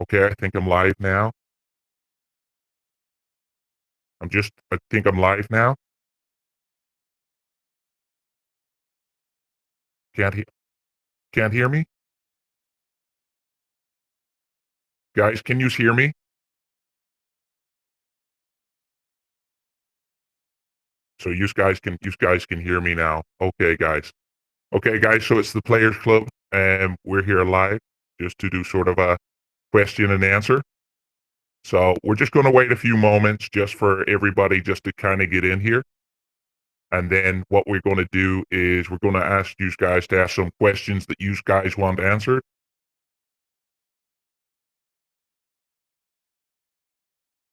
Okay, I think I'm live now. I think I'm live now. Can't he can't hear me? Guys, can you hear me? So you guys can hear me now. Okay, guys. Okay, guys, so it's the Players Club, and we're here live just to do sort of a question and answer. So we're just gonna wait a few moments just for everybody just to kind of get in here. And then what we're gonna do is we're gonna ask you guys to ask some questions that you guys want answered.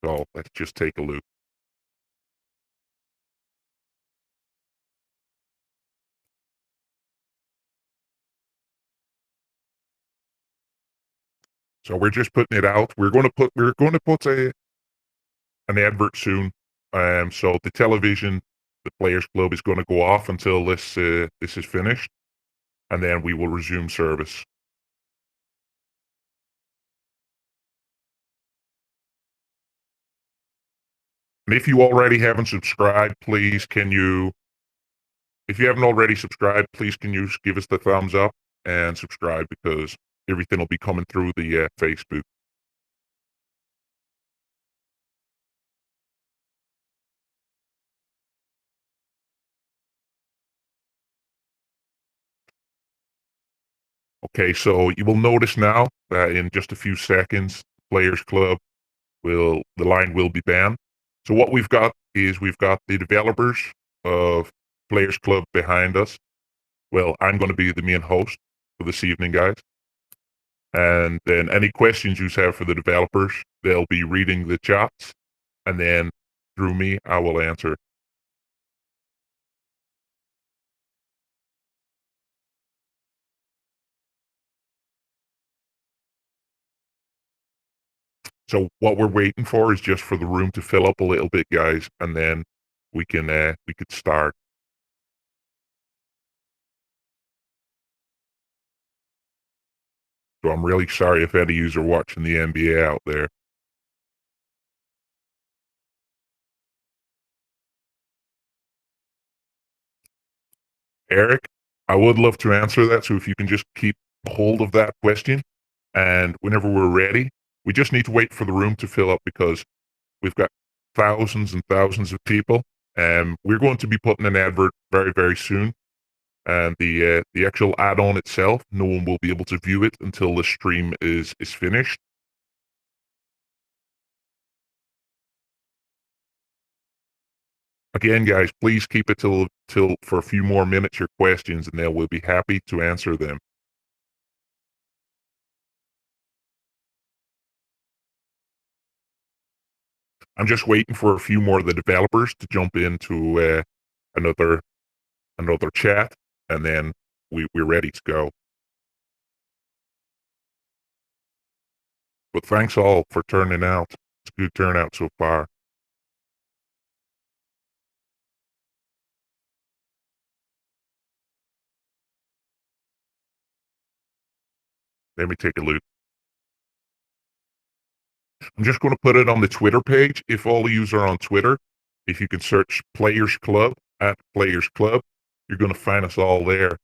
So let's just take a look. So we're just putting it out. We're going to put a an advert soon. So the television, the Players Club is going to go off until this is finished, and then we will resume service. And if you already haven't subscribed, please can you? If you haven't already subscribed, please can you give us the thumbs up and subscribe because everything will be coming through the Facebook. Okay, so you will notice now that in just a few seconds, Players Club will the line will be banned. So what we've got is we've got the developers of Players Club behind us. Well, I'm going to be the main host for this evening, guys. And then any questions you have for the developers, they'll be reading the chats, and then through me, I will answer. So what we're waiting for is just for the room to fill up a little bit, guys, and then we could start. So I'm really sorry if any of you are watching the NBA out there. Eric, I would love to answer that. So if you can just keep hold of that question, and whenever we're ready, we just need to wait for the room to fill up because we've got thousands and thousands of people. And we're going to be putting an advert very, very soon. And the actual add-on itself, no one will be able to view it until the stream is finished. Again, guys, please keep it till for a few more minutes your questions, and then we'll be happy to answer them. I'm just waiting for a few more of the developers to jump into another another chat, and then we're ready to go. But thanks all for turning out. It's a good turnout so far. Let me take a look. I'm just going to put it on the Twitter page. If all of you are on Twitter, if you can search Players Club at Players Club, you're going to find us all there.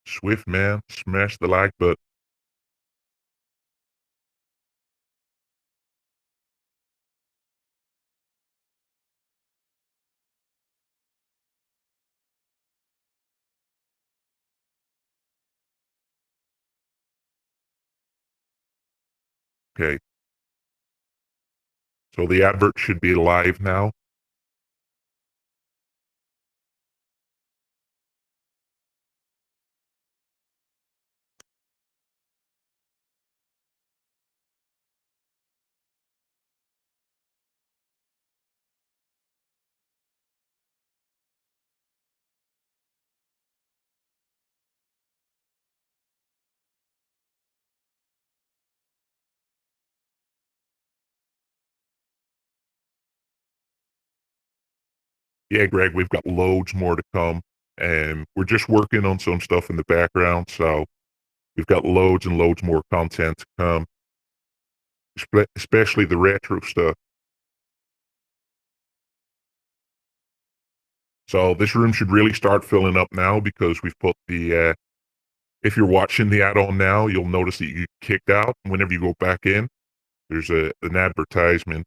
Swift man, smash the like button. Okay, so the advert should be live now. Yeah, Greg, we've got loads more to come. and we're just working on some stuff in the background. So we've got loads and loads more content to come, especially the retro stuff. So this room should really start filling up now because we've put if you're watching the add-on now, you'll notice that you get kicked out. Whenever you go back in, there's an advertisement.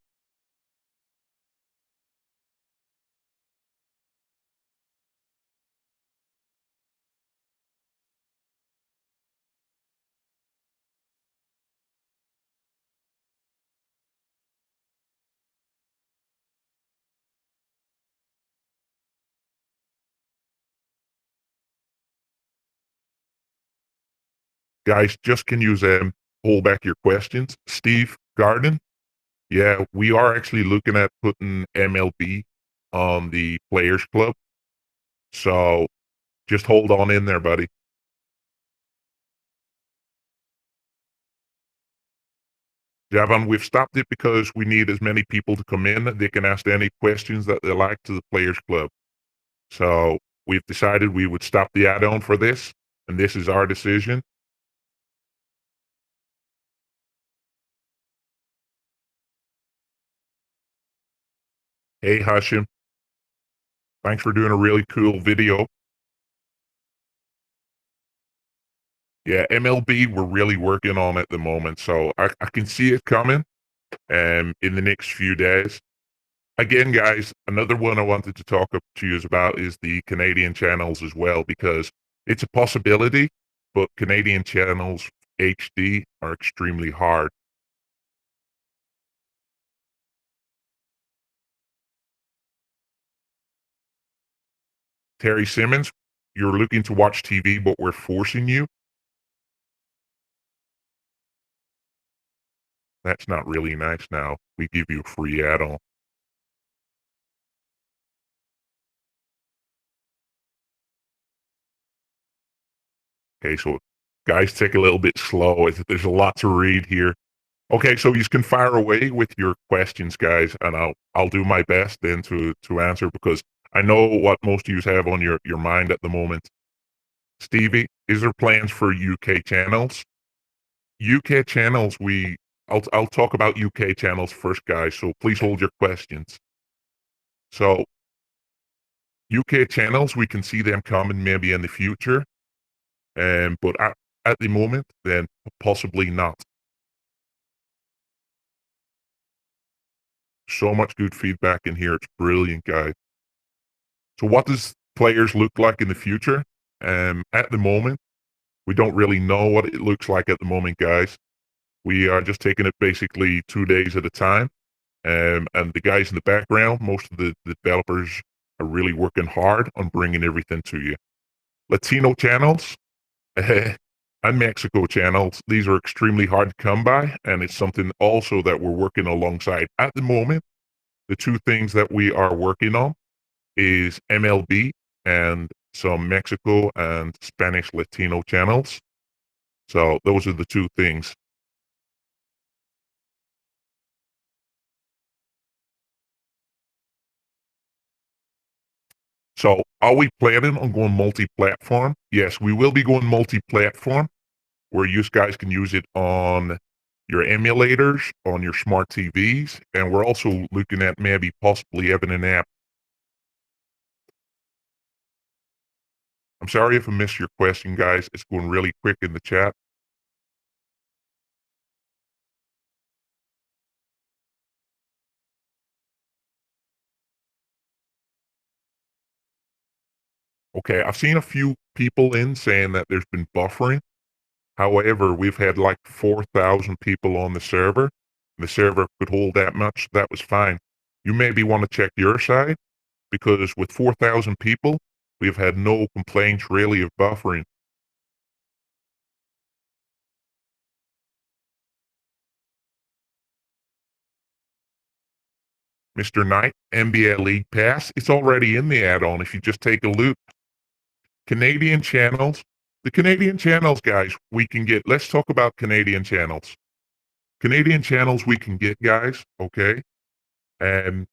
Guys, just can use hold back your questions. Steve Garden, yeah, we are actually looking at putting MLB on the Players Club. So just hold on in there, buddy. Javon, we've stopped it because we need as many people to come in. They can ask any questions that they like to the Players Club. So we've decided we would stop the add-on for this, and this is our decision. Hey, Hashim, thanks for doing a really cool video. Yeah, MLB, we're really working on at the moment, so I can see it coming in the next few days. Again, guys, another one I wanted to talk to you about is the Canadian channels as well, because it's a possibility, but Canadian channels HD are extremely hard. Terry Simmons, you're looking to watch TV, but we're forcing you. That's not really nice now. We give you a free add-on. Okay, so guys, take a little bit slow. There's a lot to read here. Okay, so you can fire away with your questions, guys, and I'll do my best then to answer because I know what most of you have on your mind at the moment. Stevie, is there plans for UK channels? UK channels, I'll talk about UK channels first, guys. So please hold your questions. So UK channels, we can see them coming maybe in the future, but at the moment, then possibly not. So much good feedback in here. It's brilliant, guys. So what does players look like in the future? At the moment, we don't really know what it looks like at the moment, guys. We are just taking it basically 2 days at a time. And the guys in the background, most of the developers are really working hard on bringing everything to you. Latino channels and Mexico channels, these are extremely hard to come by, and it's something also that we're working alongside. At the moment, the two things that we are working on is MLB and some Mexico and Spanish Latino channels. So those are the two things. So are we planning on going multi-platform? Yes, we will be going multi-platform where you guys can use it on your emulators, on your smart TVs, and we're also looking at maybe possibly having an app. I'm sorry if I missed your question, guys. It's going really quick in the chat. Okay, I've seen a few people in saying that there's been buffering. However, we've had like 4,000 people on the server. The server could hold that much. That was fine. You maybe want to check your side because with 4,000 people, we've had no complaints really of buffering. Mr. Knight, NBA League Pass, it's already in the add-on if you just take a look. Canadian channels, the Canadian channels, guys, we can get, let's talk about Canadian channels. Canadian channels we can get, guys, okay? And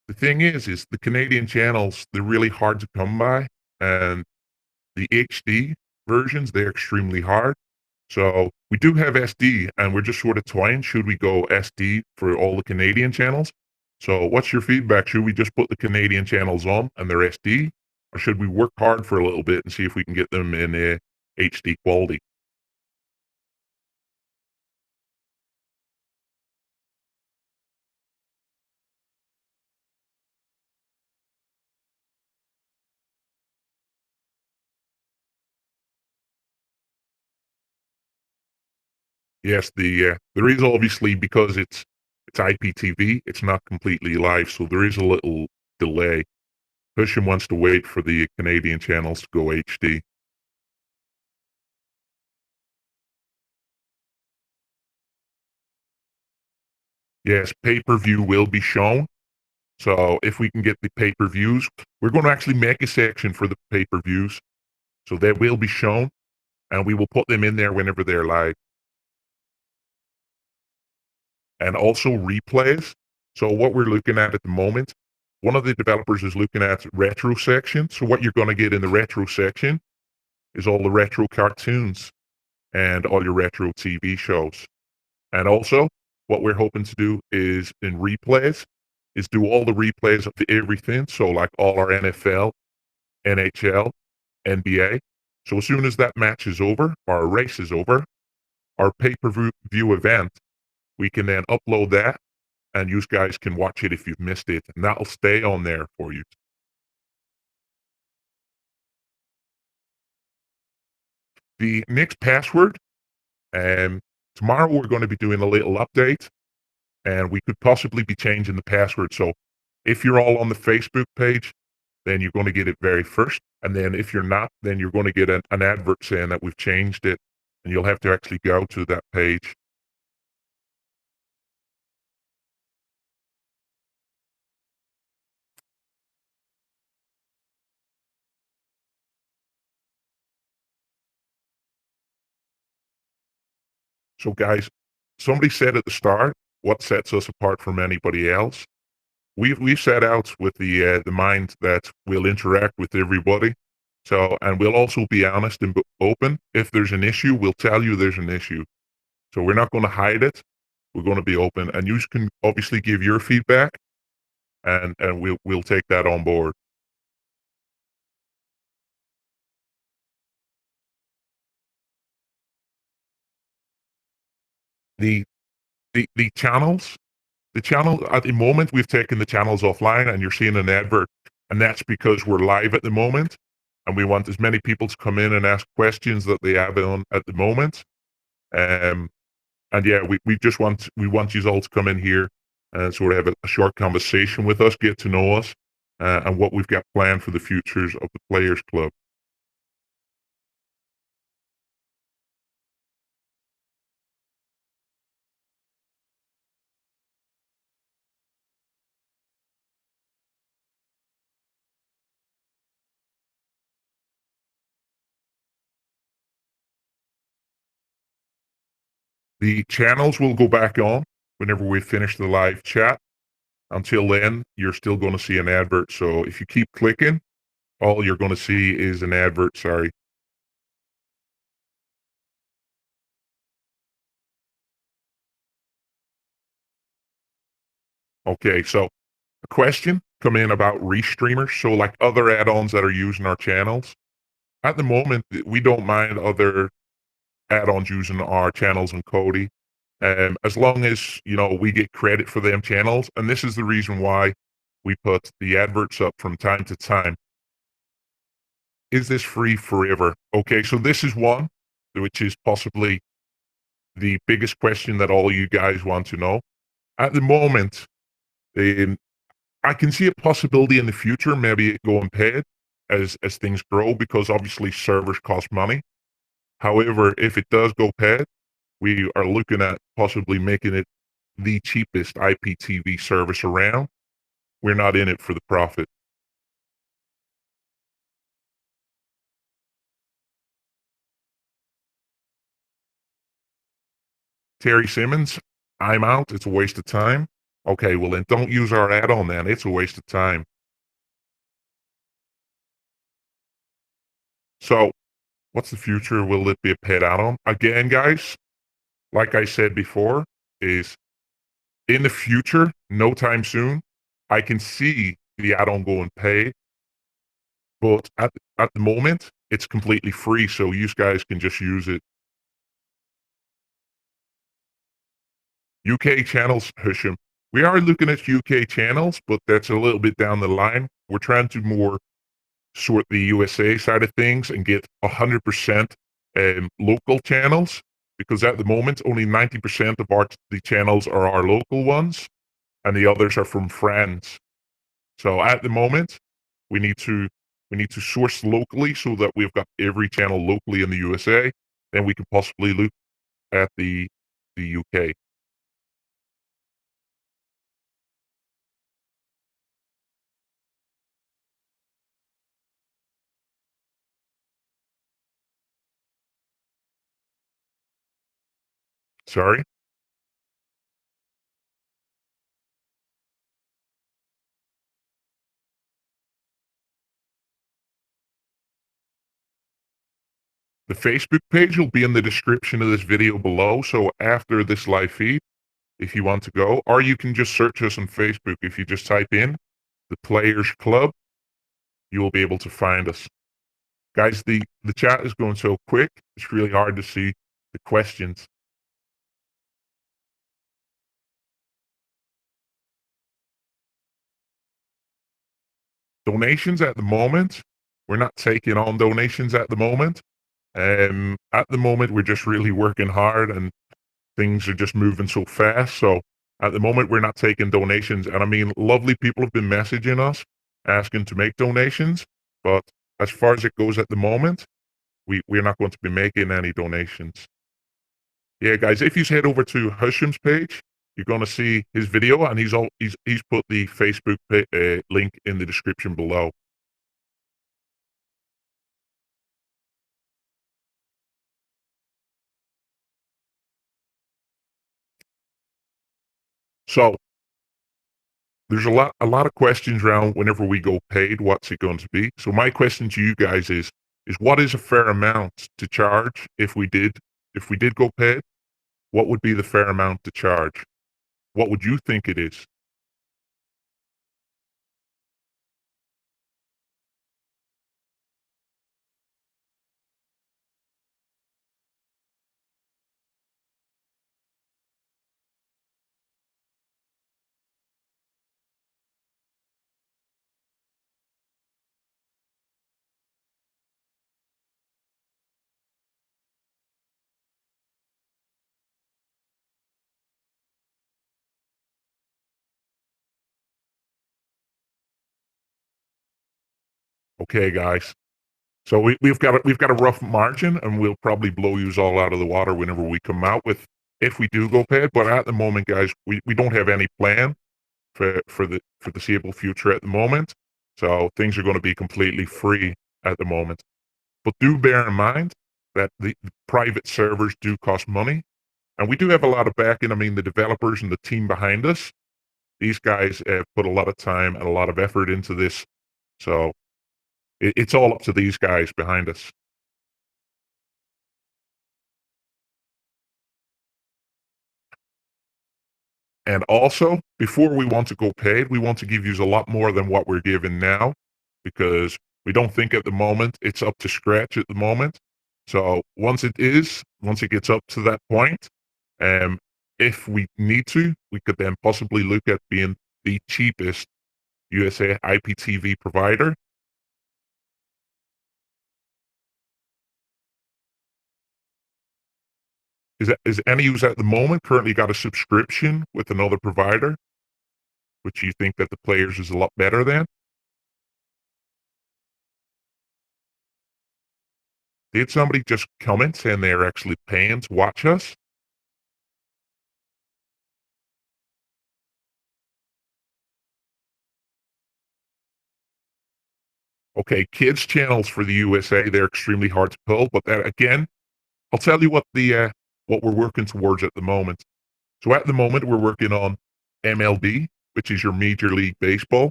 the thing is the Canadian channels, they're really hard to come by. and the HD versions, they're extremely hard. So we do have SD, and we're just sort of toying. Should we go SD for all the Canadian channels? So what's your feedback? Should we just put the Canadian channels on and they're SD, or should we work hard for a little bit and see if we can get them in HD quality? Yes, there is obviously because it's IPTV, it's not completely live, so there is a little delay. Christian wants to wait for the Canadian channels to go HD. Yes, pay-per-view will be shown. So if we can get the pay-per-views, we're going to actually make a section for the pay-per-views. So they will be shown, and we will put them in there whenever they're live. And also replays. So what we're looking at the moment, one of the developers is looking at retro section. So what you're going to get in the retro section is all the retro cartoons and all your retro TV shows. And also, what we're hoping to do is in replays, is do all the replays of everything. So like all our NFL, NHL, NBA. So as soon as that match is over, or our race is over, our pay-per-view event, we can then upload that and you guys can watch it if you've missed it, and that'll stay on there for you. The next password, um, tomorrow we're going to be doing a little update, and we could possibly be changing the password. So if you're all on the Facebook page, then you're going to get it very first. And then if you're not, then you're going to get an advert saying that we've changed it, and you'll have to actually go to that page. So, guys, somebody said at the start, what sets us apart from anybody else? We've set out with the mind that we'll interact with everybody. So, and we'll also be honest and open. If there's an issue, we'll tell you there's an issue. So we're not going to hide it. We're going to be open, and you can obviously give your feedback, and we'll take that on board. The the channels, the channel at the moment we've taken the channels offline, and you're seeing an advert, and that's because we're live at the moment, and we want as many people to come in and ask questions that they have on at the moment. Um, And yeah, we want you all to come in here and sort of have a short conversation with us, get to know us, and what we've got planned for the futures of the Players Club. The channels will go back on whenever we finish the live chat. Until then, you're still going to see an advert. So if you keep clicking, all you're going to see is an advert. Sorry. Okay. So a question come in about restreamers. So like other add-ons that are using our channels. At the moment, we don't mind other add-ons using our channels and Cody. As long as, we get credit for them channels. And this is the reason why we put the adverts up from time to time. Is this free forever? Okay, so this is one, which is possibly the biggest question that all you guys want to know. At the moment, um, I can see a possibility in the future, maybe it going paid as things grow, because obviously servers cost money. However, if it does go paid, we are looking at possibly making it the cheapest IPTV service around. We're not in it for the profit. Terry Simmons, I'm out. It's a waste of time. Okay, well then don't use our add-on then. It's a waste of time. So, what's the future? Will it be a paid add-on? Again, guys, like I said before, is in the future, no time soon, I can see the add-on going paid, but at the moment, it's completely free, so you guys can just use it. UK channels, Husham. We are looking at UK channels, but that's a little bit down the line. We're trying to more sort the USA side of things and get 100% local channels because at the moment only 90% of the channels are our local ones and the others are from France. So at the moment we need to we need to source locally so that we've got every channel locally in the USA. Then we can possibly look at the UK. Sorry. The Facebook page will be in the description of this video below. So after this live feed, if you want to go, or you can just search us on Facebook. If you just type in the Players Klub, you will be able to find us. Guys, the chat is going so quick, it's really hard to see the questions. Donations at the moment, we're not taking on donations at the moment. At the moment, we're just really working hard and things are just moving so fast. So at the moment, we're not taking donations. And I mean, lovely people have been messaging us asking to make donations. But as far as it goes at the moment, we're not going to be making any donations. Yeah, guys, if you head over to Husham's page, you're going to see his video, and he's put the Facebook link in the description below. So there's a lot of questions around whenever we go paid, what's it going to be? So my question to you guys is what is a fair amount to charge if we did go paid? What would be the fair amount to charge? What would you think it is? Okay, guys. So we've got a rough margin, and we'll probably blow yous all out of the water whenever we come out with if we do go paid. But at the moment, guys, we don't have any plan for the foreseeable future at the moment. So things are going to be completely free at the moment. But do bear in mind that the private servers do cost money, and we do have a lot of backing. I mean, the developers and the team behind us, these guys have put a lot of time and a lot of effort into this. So it's all up to these guys behind us. And also, before we want to go paid, we want to give you a lot more than what we're giving now because we don't think at the moment it's up to scratch at the moment. So once it gets up to that point, um, if we need to, we could then possibly look at being the cheapest USA IPTV provider. Is any use at the moment currently got a subscription with another provider, which you think that the players is a lot better than? Did somebody just comment saying they're actually paying to watch us? Okay, kids channels for the USA, they're extremely hard to pull, but that again, I'll tell you what we're working towards at the moment. So at the moment, we're working on MLB, which is your Major League Baseball,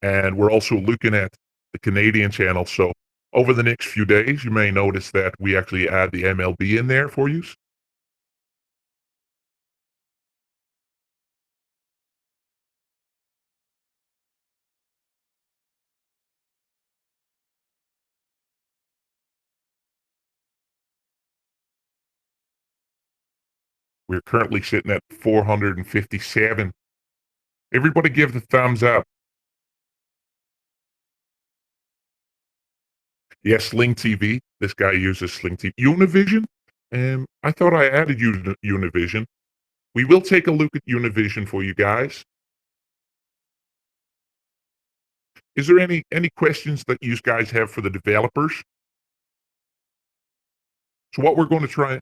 and we're also looking at the Canadian channel. So Over the next few days, you may notice that we actually add the MLB in there for you. We're currently sitting at 457. Everybody give the thumbs up. Yes, Sling TV. This guy uses Sling TV. Univision? I thought I added Univision. We will take a look at Univision for you guys. Is there any questions that you guys have for the developers? So what we're going to try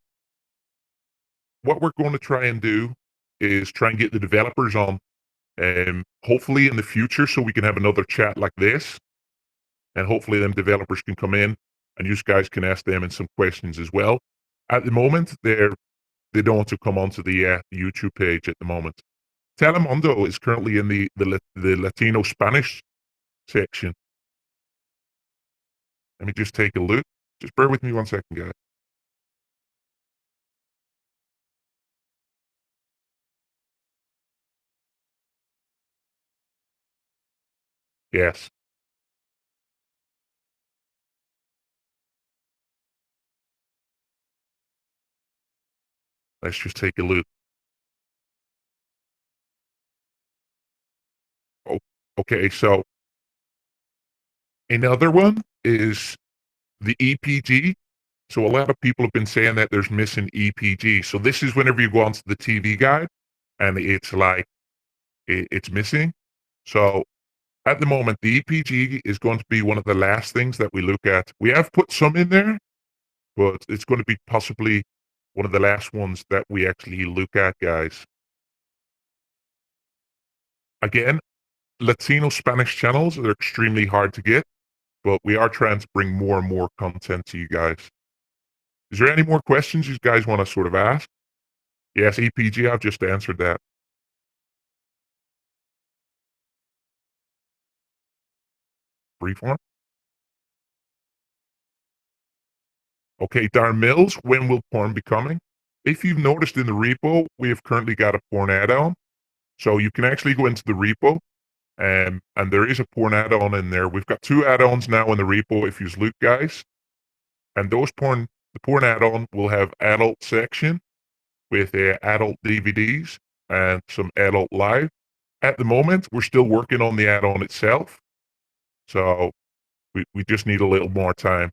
and do is try and get the developers on, hopefully in the future, so we can have another chat like this, and hopefully them developers can come in and you guys can ask them some questions as well. At the moment, they don't want to come onto the YouTube page at the moment. Telemundo is currently in the Latino Spanish section. Let me just take a look. Just bear with me 1 second, guys. Yes, let's just take a look. Oh, okay, so another one is the EPG. So a lot of people have been saying that there's missing EPG. So this is whenever you go onto the TV guide and it's like it's missing. So at the moment, the EPG is going to be one of the last things that we look at. We have put some in there, but it's going to be possibly one of the last ones that we actually look at, guys. Again, Latino Spanish channels are extremely hard to get, but we are trying to bring more and more content to you guys. Is there any more questions you guys want to sort of ask? Yes, EPG, I've just answered that. Freeform? Okay, Darn Mills, when will porn be coming? If you've noticed in the repo, we have currently got a porn add-on. So you can actually go into the repo, and there is a porn add-on in there. We've got two add-ons now in the repo if you look, guys. And the porn add-on will have adult section with adult DVDs and some adult live. At the moment, we're still working on the add-on itself. So we just need a little more time.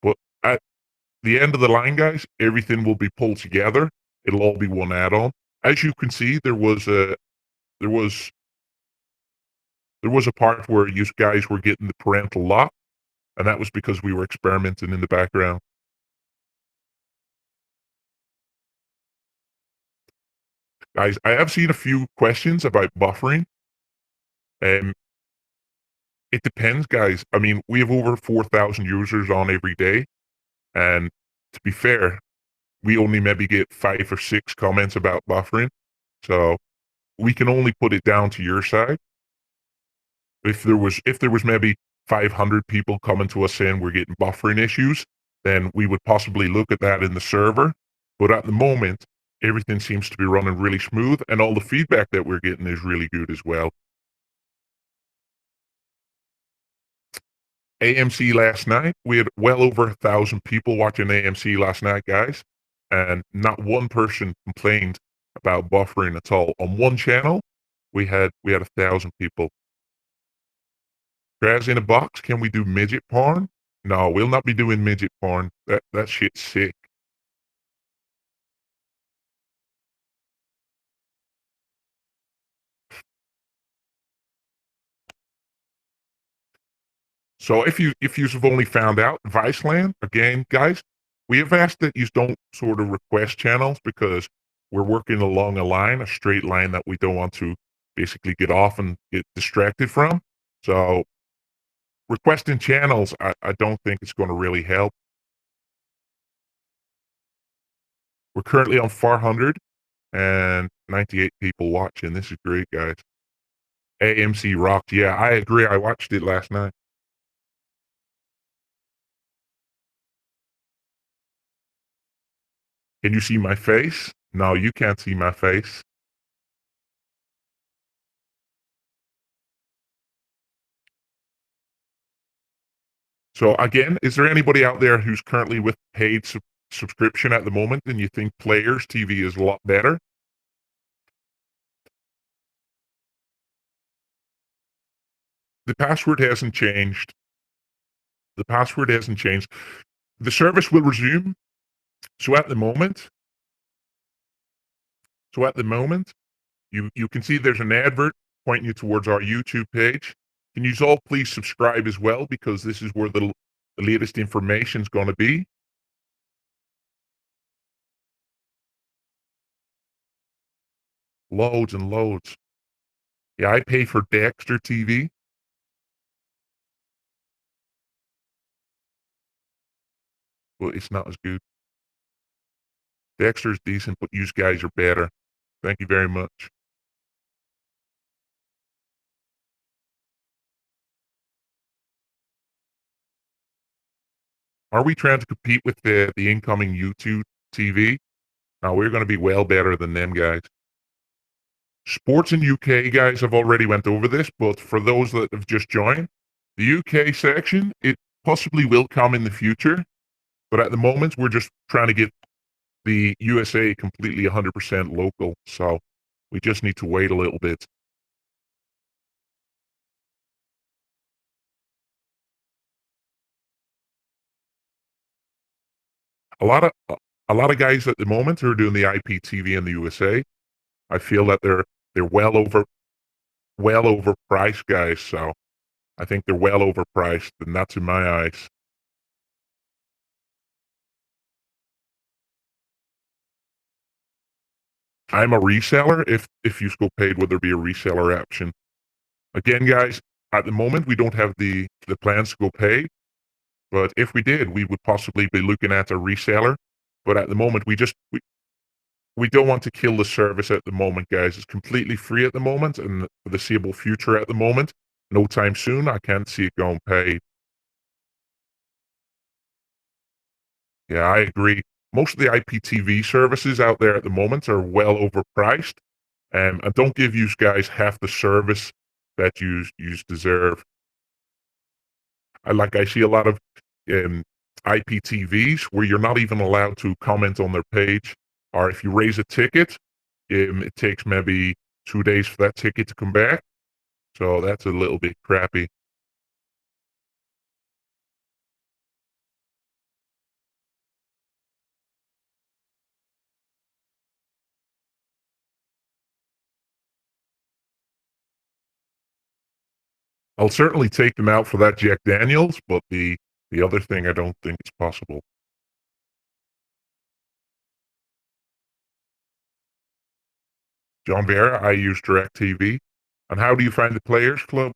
But at the end of the line, guys, everything will be pulled together. It'll all be one add-on. As you can see, there was there was a part where you guys were getting the parental lock, and that was because we were experimenting in the background. Guys, I have seen a few questions about buffering. Um, it depends, guys. I mean, we have over 4,000 users on every day, and to be fair, we only maybe get 5 or 6 comments about buffering. So we can only put it down to your side. If there was maybe 500 people coming to us saying we're getting buffering issues, then we would possibly look at that in the server. But at the moment, everything seems to be running really smooth, and all the feedback that we're getting is really good as well. AMC last night, we had well over 1,000 people watching AMC last night, guys, and not one person complained about buffering at all. On one channel, we had 1,000 people. Crabs in a box, can we do midget porn? No, we'll not be doing midget porn. That shit's sick. So if you've only found out, Viceland, again, guys, we have asked that you don't sort of request channels because we're working along a straight line that we don't want to basically get off and get distracted from. So requesting channels, I don't think it's going to really help. We're currently on 498 people watching. This is great, guys. AMC rocked. Yeah, I agree. I watched it last night. Can you see my face? No, you can't see my face. So again, is there anybody out there who's currently with paid subscription at the moment and you think Players TV is a lot better? The password hasn't changed. The password hasn't changed. The service will resume. So at the moment, so at the moment, you can see there's an advert pointing you towards our YouTube page. Can you all please subscribe as well because this is where the latest information is going to be. Loads and loads. Yeah, I pay for Dexter TV. Well, it's not as good. Dexter's decent, but you guys are better. Thank you very much. Are we trying to compete with the incoming YouTube TV? No, we're going to be well better than them guys. Sports in UK guys have already went over this, but for those that have just joined, the UK section, it possibly will come in the future, but at the moment we're just trying to get the USA completely 100% local, so we just need to wait a little bit. A lot of a lot of guys at the moment who are doing the IPTV in the USA, I feel that they're well overpriced guys, so I think they're well overpriced, and that's in my eyes. I'm a reseller. If you go paid, would there be a reseller option? Again, guys, at the moment we don't have the plans to go paid, but if we did, we would possibly be looking at a reseller. But at the moment, we don't want to kill the service at the moment, guys. It's completely free at the moment, and the foreseeable future at the moment. No time soon. I can't see it going paid. Yeah, I agree. Most of the IPTV services out there at the moment are well overpriced, and don't give you guys half the service that you deserve. I see a lot of um, IPTVs where you're not even allowed to comment on their page, or if you raise a ticket, it takes maybe 2 days for that ticket to come back. So that's a little bit crappy. I'll certainly take them out for that Jack Daniels, but the other thing I don't think is possible. John Vera, I use DirecTV. And how do you find the Players Club?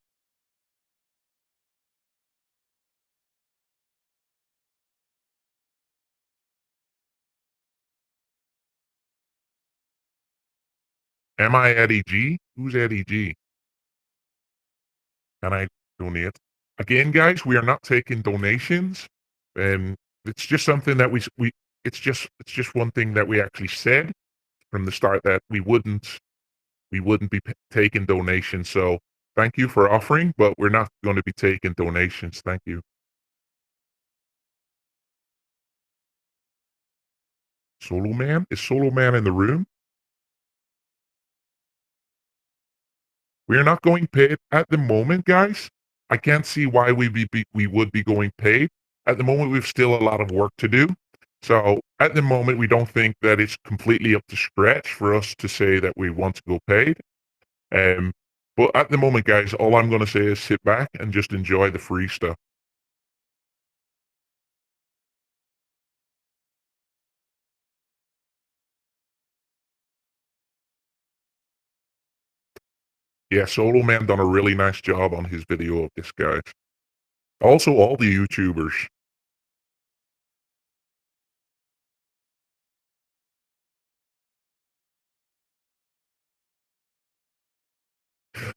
Am I Eddie G? Who's Eddie G? Can I donate? Again, guys, we are not taking donations. And it's just something that we it's just one thing that we actually said from the start that we wouldn't be taking donations. So thank you for offering, but we're not going to be taking donations. Thank you. Solo Man? Is Solo Man in the room? We are not going paid at the moment, guys. I can't see why we would be going paid. At the moment, we've still a lot of work to do. So at the moment, we don't think that it's completely up to scratch for us to say that we want to go paid. Um, but at the moment, guys, all I'm going to say is sit back and just enjoy the free stuff. Yeah, Solo Man done a really nice job on his video of this, guys. Also, all the YouTubers.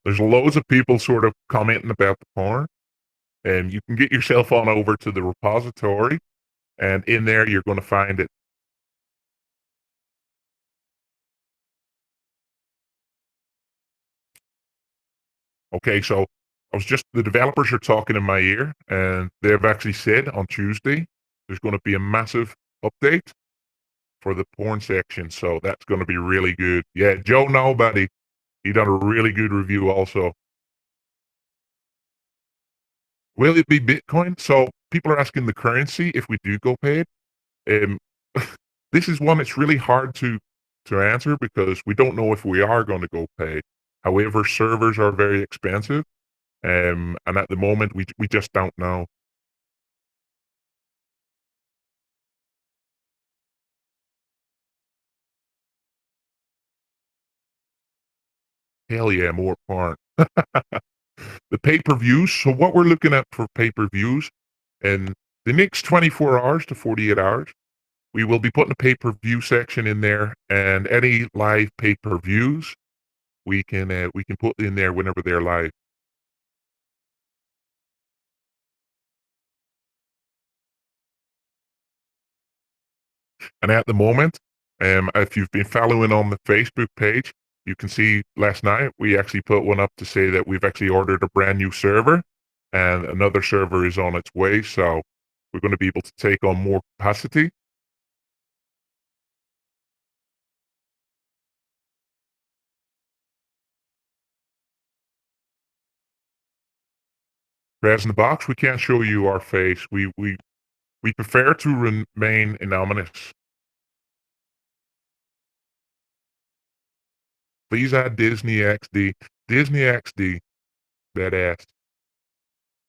There's loads of people sort of commenting about the porn, and you can get yourself on over to the repository, and in there you're going to find it. Okay, so the developers are talking in my ear, and they've actually said on Tuesday there's going to be a massive update for the porn section, so that's going to be really good. Yeah, Joe Nobody, he done a really good review also. Will it be Bitcoin? So people are asking the currency if we do go paid. Um, this is one that's really hard to answer because we don't know if we are going to go paid. However, servers are very expensive, and at the moment we just don't know. Hell yeah, more porn. The pay-per-views. So what we're looking at for pay-per-views in the next 24 hours to 48 hours, we will be putting a pay-per-view section in there, and any live pay-per-views we can put in there whenever they're live. And at the moment, if you've been following on the Facebook page, you can see last night we actually put one up to say that we've actually ordered a brand new server, and another server is on its way. So we're going to be able to take on more capacity. As in the box, we can't show you our face. We prefer to remain anonymous. Please add Disney XD. Disney XD, that ass.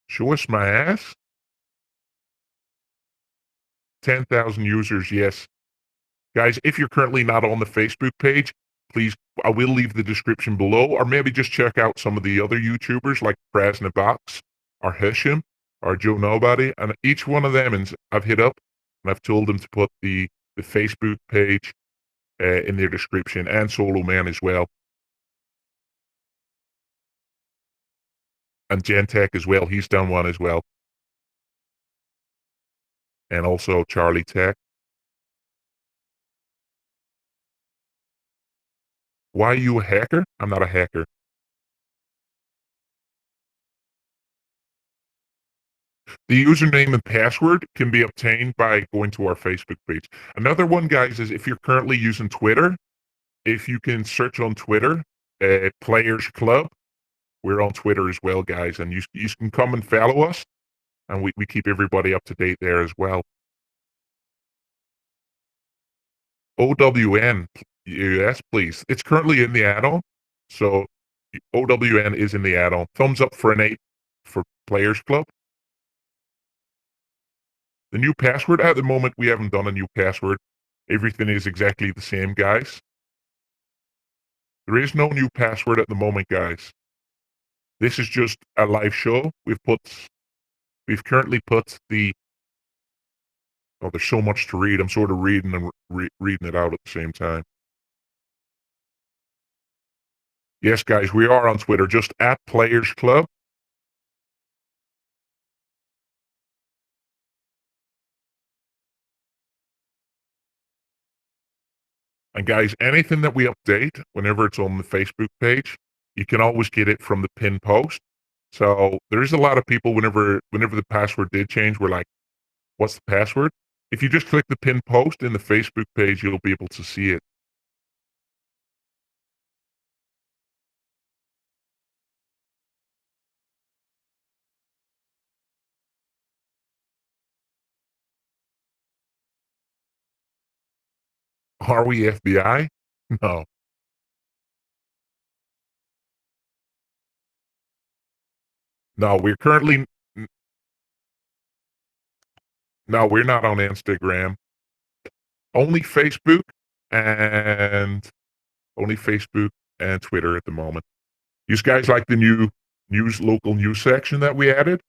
Show us my ass. 10,000 users, yes. Guys, if you're currently not on the Facebook page, please, I will leave the description below, or maybe just check out some of the other YouTubers like Box or Hisham or Joe Nobody. And each one of them, and I've hit up and I've told them to put the Facebook page in their description, and Solo Man as well, and Gentech as well. He's done one as well, and also Charlie Tech. Why are you a hacker? I'm not a hacker. The username and password can be obtained by going to our Facebook page. Another one, guys, is if you're currently using Twitter, if you can search on Twitter, Players Klub. We're on Twitter as well, guys, and you can come and follow us, and we keep everybody up to date there as well. OWN, yes, please. It's currently in the add-on, so OWN is in the add-on. Thumbs up for an 8 for Players Klub. The new password, at the moment, we haven't done a new password. Everything is exactly the same, guys. There is no new password at the moment, guys. This is just a live show. We've currently put the, oh, there's so much to read. I'm sort of reading and reading it out at the same time. Yes, guys, we are on Twitter, just at Players Klub. And guys, anything that we update, whenever it's on the Facebook page, you can always get it from the pin post. So there is a lot of people whenever the password did change, we're like, what's the password? If you just click the pin post in the Facebook page, you'll be able to see it. Are we FBI? No, no, no, we're not on Instagram. Only Facebook and only Facebook and Twitter at the moment. You guys like the new local news section that we added?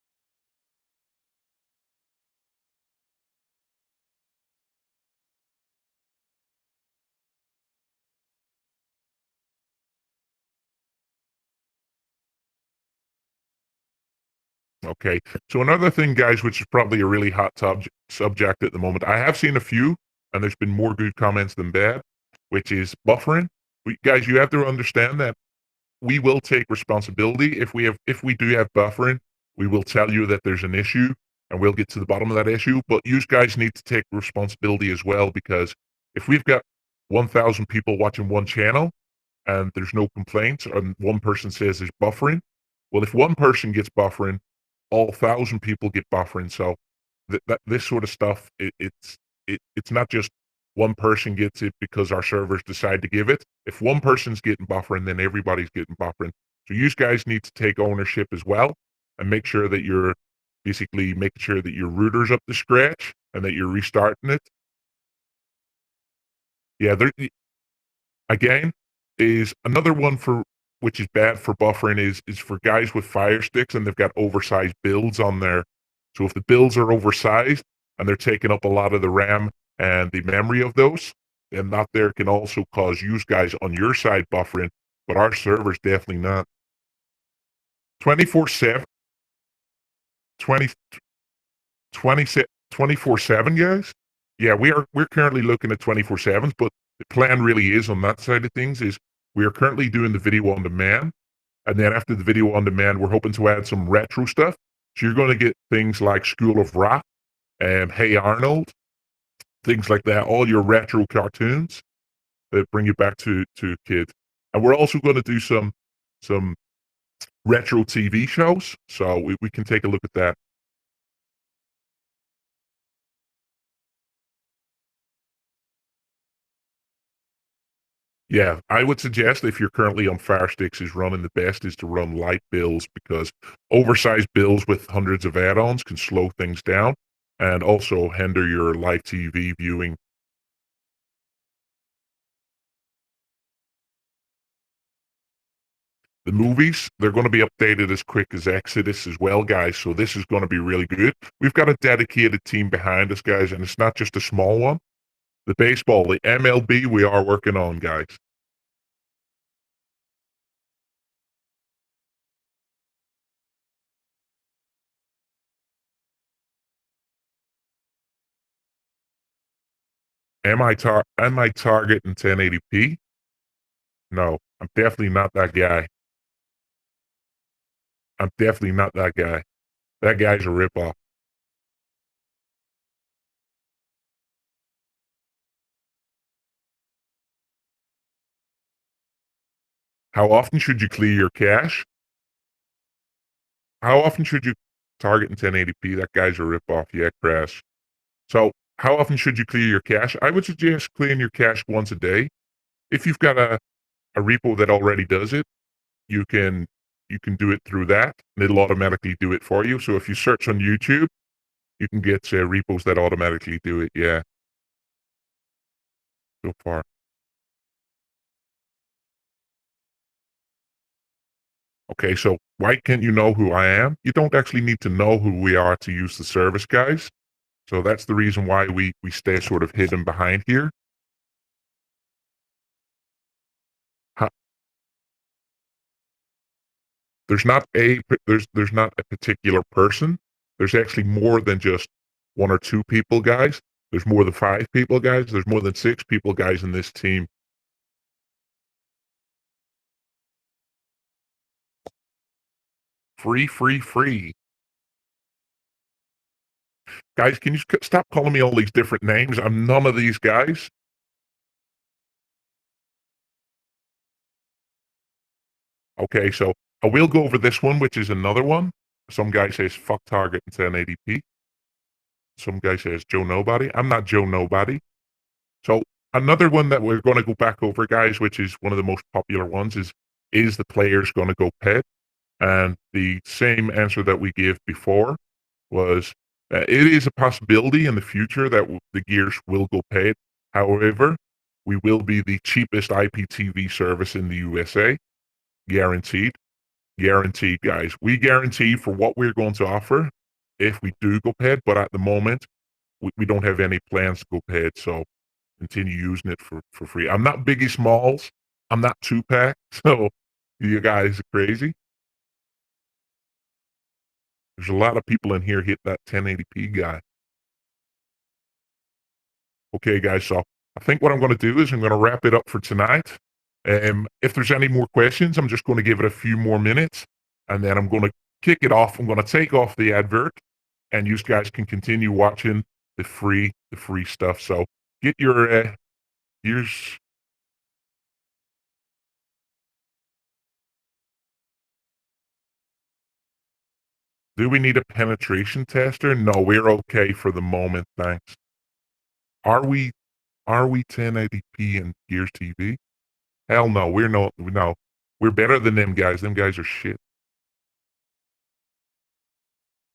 Okay. So another thing, guys, which is probably a really hot subject at the moment, I have seen a few, and there's been more good comments than bad, which is buffering. Guys, you have to understand that we will take responsibility if we do have buffering. We will tell you that there's an issue, and we'll get to the bottom of that issue. But you guys need to take responsibility as well because if we've got 1,000 people watching one channel and there's no complaints, and one person says there's buffering, well, if one person gets buffering, all 1,000 people get buffering. So this sort of stuff, it's not just one person gets it because our servers decide to give it. If one person's getting buffering, then everybody's getting buffering. So you guys need to take ownership as well and make sure that you're basically making sure that your router's up to scratch and that you're restarting it. Yeah, there again is another one for which is bad for buffering is for guys with Fire Sticks and they've got oversized builds on there. So if the builds are oversized and they're taking up a lot of the RAM and the memory of those, then that there can also cause you guys on your side buffering, but our server's definitely not. 24/7, 20, 24/7, guys. Yeah, we're currently looking at 24/7s, but the plan really is on that side of things is we are currently doing the video on demand, and then after the video on demand, we're hoping to add some retro stuff. So you're going to get things like School of Rock and Hey Arnold, things like that, all your retro cartoons that bring you back to kid. And we're also going to do some retro TV shows, so we can take a look at that. Yeah, I would suggest if you're currently on Fire Sticks is running the best is to run light builds because oversized builds with hundreds of add-ons can slow things down and also hinder your live TV viewing. The movies, they're going to be updated as quick as Exodus as well, guys. So this is going to be really good. We've got a dedicated team behind us, guys, and it's not just a small one. The baseball, the MLB, we are working on, guys. Am I targeting 1080p? No, I'm definitely not that guy. I'm definitely not that guy. That guy's a ripoff. How often should you clear your cache? How often should you target in 1080p? That guy's a ripoff. Yeah, crash. So, how often should you clear your cache? I would suggest clearing your cache once a day. If you've got a repo that already does it, you can you can do it through that, and it'll automatically do it for you. So if you search on YouTube, you can get repos that automatically do it. Yeah, so far. Okay, so why can't you know who I am? You don't actually need to know who we are to use the service, guys. So that's the reason why we stay sort of hidden behind here. Ho there's not a particular person. There's actually more than just 1 or 2 people, guys. There's more than 5 people, guys. There's more than 6 people, guys, in this team. Free, free, free. Guys, can you stop calling me all these different names? I'm none of these guys. Okay, so I will go over this one, which is another one. Some guy says, "Fuck Target in 1080p." Some guy says, "Joe Nobody." I'm not Joe Nobody. So another one that we're gonna go back over, guys, which is one of the most popular ones is the players gonna go pet? And the same answer that we gave before was, it is a possibility in the future that the gears will go paid. However, we will be the cheapest IPTV service in the USA, guaranteed. Guaranteed, guys. We guarantee for what we're going to offer if we do go paid, but at the moment, we don't have any plans to go paid, so continue using it for free. I'm not Biggie Smalls. I'm not Tupac, so you guys are crazy. There's a lot of people in here hit that 1080p guy. Okay, guys, so I think what I'm gonna do is I'm gonna wrap it up for tonight. If there's any more questions, I'm just going to give it a few more minutes, and then I'm going to kick it off. I'm going to take off the advert, and you guys can continue watching the free stuff. So get your ears. Do we need a penetration tester? No, we're okay for the moment, thanks. Are we are we 1080p in Gears TV? Hell no, we're no. We're better than them guys. Them guys are shit.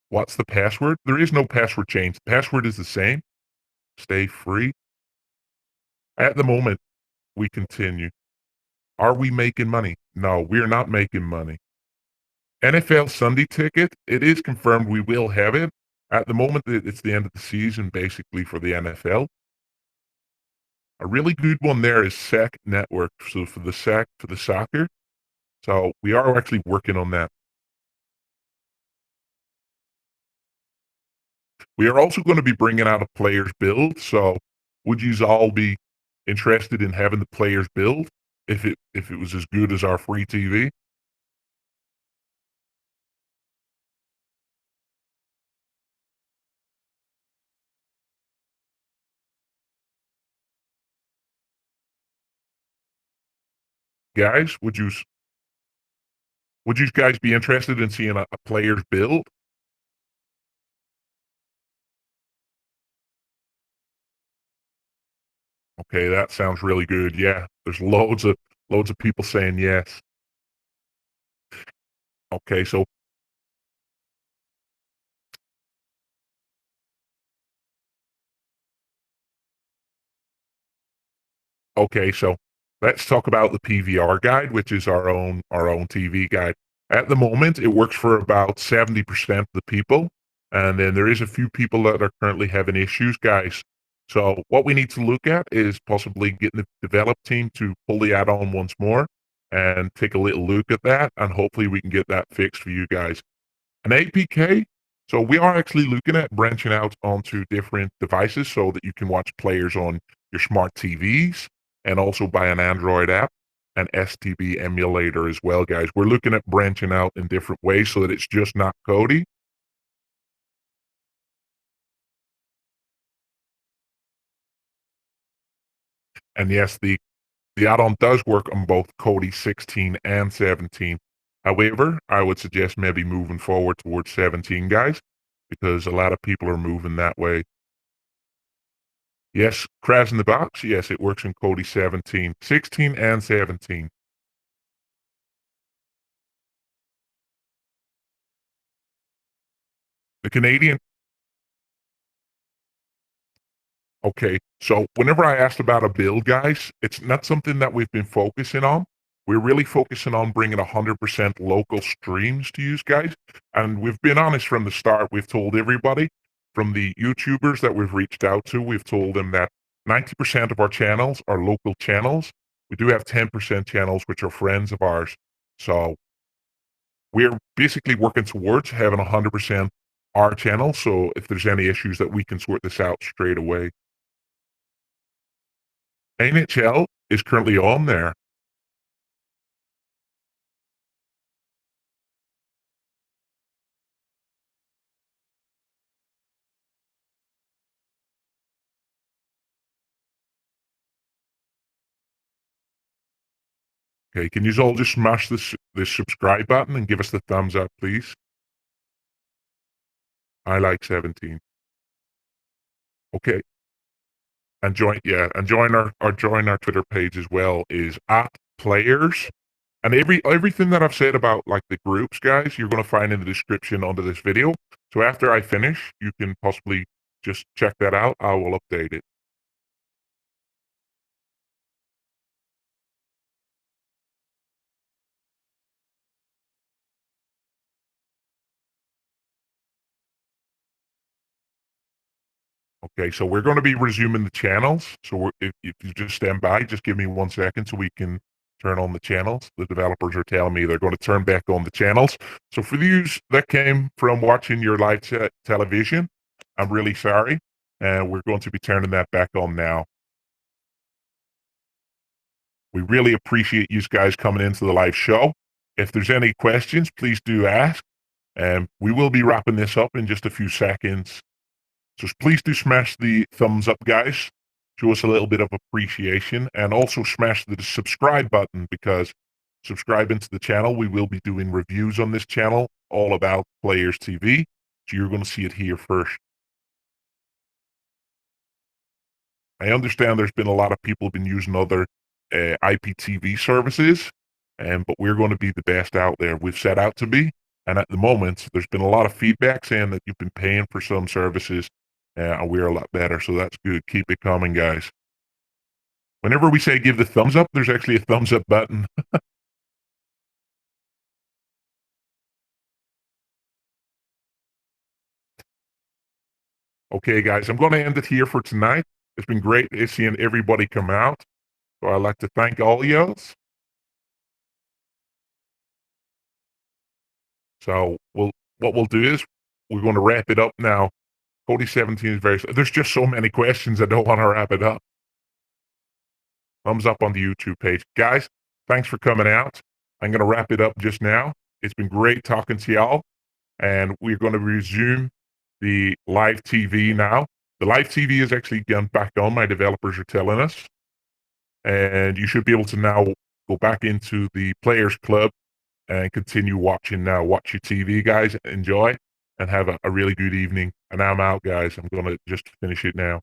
What's the password? There is no password change. The password is the same. Stay free. At the moment, we continue. Are we making money? No, we're not making money. NFL Sunday ticket, it is confirmed we will have it. At the moment, it's the end of the season, basically, for the NFL. A really good one there is SEC Network. So for the SEC, for the soccer. So we are actually working on that. We are also going to be bringing out a players build. So would you all be interested in having the players build if it was as good as our free TV? Guys, would you guys be interested in seeing a players build? Okay, that sounds really good. Yeah, there's loads of people saying yes. Okay, so so let's talk about the PVR guide, which is our own TV guide. At the moment, it works for about 70% of the people, and then there is a few people that are currently having issues, guys. So what we need to look at is possibly getting the develop team to pull the add-on once more and take a little look at that, and hopefully we can get that fixed for you guys. An APK. So we are actually looking at branching out onto different devices so that you can watch players on your smart TVs and also by an Android app and STB emulator as well, guys. We're looking at branching out in different ways so that it's just not Cody. And yes, the add-on does work on both Cody 16 and 17. However, I would suggest maybe moving forward towards 17, guys, because a lot of people are moving that way. Yes, Crash in the Box. Yes, it works in Cody 17, 16, and 17. The Canadian. Okay, so whenever I asked about a build, guys, it's not something that we've been focusing on. We're really focusing on bringing 100% local streams to you guys. And we've been honest from the start. We've told everybody from the YouTubers that we've reached out to, we've told them that 90% of our channels are local channels. We do have 10% channels which are friends of ours. So we're basically working towards having 100% our channel. So if there's any issues that we can sort this out straight away. NHL is currently on there. Okay, can you all just smash this subscribe button and give us the thumbs up, please? I like 17. Okay, and join our Twitter page as well is at players. And everything that I've said about like the groups, guys, you're gonna find in the description under this video. So after I finish, you can possibly just check that out. I will update it. Okay, so we're going to be resuming the channels. So if you just stand by, just give me 1 second so we can turn on the channels. The developers are telling me they're going to turn back on the channels. So for those that came from watching your live television, I'm really sorry. And we're going to be turning that back on now. We really appreciate you guys coming into the live show. If there's any questions, please do ask. And we will be wrapping this up in just a few seconds. So please do smash the thumbs up, guys. Show us a little bit of appreciation. And also smash the subscribe button, because subscribing to the channel, we will be doing reviews on this channel all about Players TV. So you're going to see it here first. I understand there's been a lot of people been using other IPTV services, but we're going to be the best out there. We've set out to be. And at the moment, there's been a lot of feedback saying that you've been paying for some services, and we're a lot better. So that's good. Keep it coming, guys. Whenever we say give the thumbs up, there's actually a thumbs up button. Okay, guys, I'm going to end it here for tonight. It's been great seeing everybody come out. So I'd like to thank all yous. So what we'll do is we're going to wrap it up now. 2017 is there's just so many questions. I don't want to wrap it up. Thumbs up on the YouTube page. Guys, thanks for coming out. I'm going to wrap it up just now. It's been great talking to y'all, and we're going to resume the live TV now. The live TV is actually gone back on, my developers are telling us, and you should be able to now go back into the Players Klub and continue watching now. Watch your TV, guys. Enjoy, and have a really good evening. And I'm out, guys. I'm going to just finish it now.